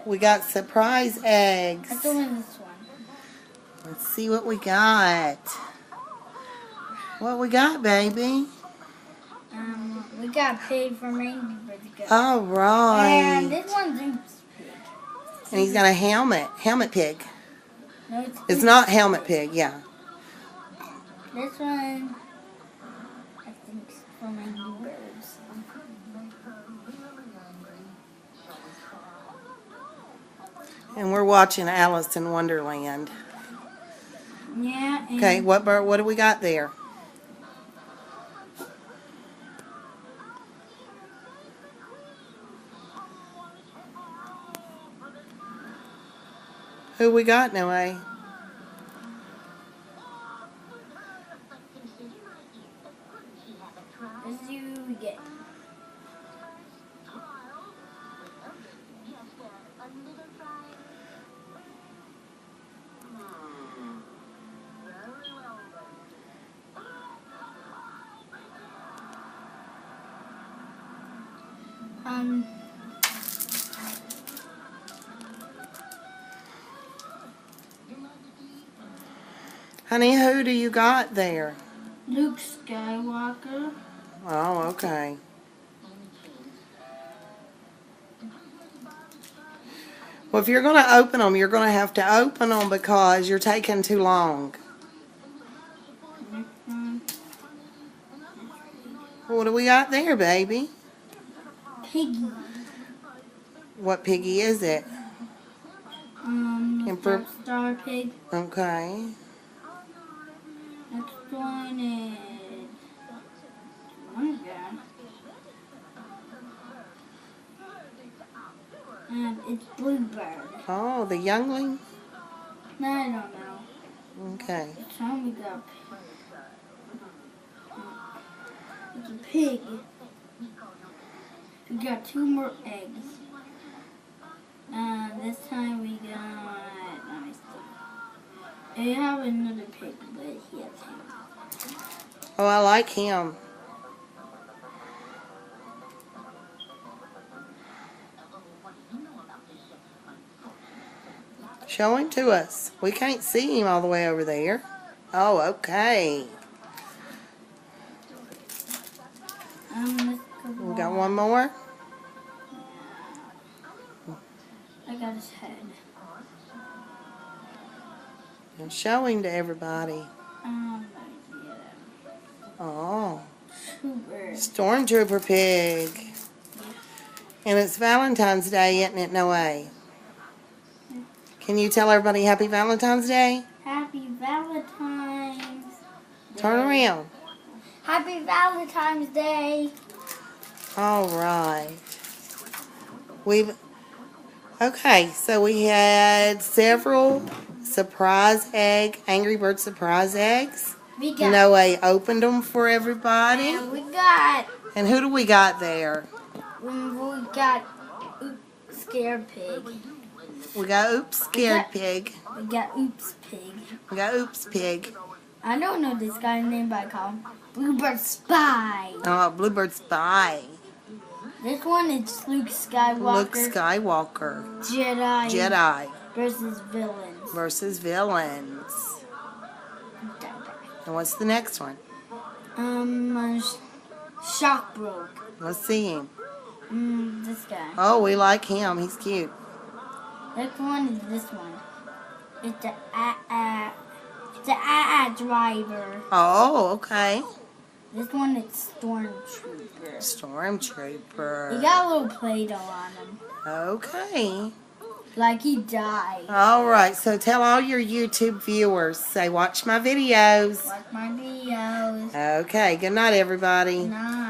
We got surprise eggs. Let's open this one. Let's see what we got. What we got, baby? We got pig from Angry Birds. All right. And this one's Oops Pig. And he's got a helmet. Helmet pig. No, It's not helmet pig, yeah. This one, I think, is from Angry Birds. And we're watching Alice in Wonderland. Yeah. And Okay, what do we got there? Who we got, Noe? Let's see who we get. Honey, who do you got there? Luke Skywalker. Oh, okay. Well, if you're going to open them, you're going to have to open them because you're taking too long. What do we got there, baby? Piggy. What piggy is it? Star Pig. Okay. Next one is one guy. It's Bluebird. Oh, the youngling? No, I don't know. Okay. It's we got. It's a pig. We got 2 more eggs. This time we got. Let me see. I have another pig, but he has him. Oh, I like him. Show him to us. We can't see him all the way over there. Oh, okay. We got one more? I got his head. And show him to everybody. Oh. Stormtrooper pig. And it's Valentine's Day, isn't it, Noe? Can you tell everybody Happy Valentine's Day? Happy Valentine's Day. Turn around. Happy Valentine's Day. All right. Okay, so we had several Angry Bird surprise eggs. Noe opened them for everybody. And we got. And who do we got there? We got Oops Scared Pig. We got Oops Scared Pig. We got Oops Pig. We got Oops Pig. I don't know this guy's name, but I call him Bluebird Spy. Oh, Bluebird Spy. This one is Luke Skywalker. Luke Skywalker. Jedi. Versus villains. And what's the next one? Shockbroke. Let's see him. This guy. Oh, we like him. He's cute. Next one is this one. It's the driver. Oh, okay. This one is Stormtrooper. Stormtrooper. He got a little Play-Doh on him. Okay. Like he died. All right. So tell all your YouTube viewers. Say, watch my videos. Watch my videos. Okay. Good night, everybody. Night.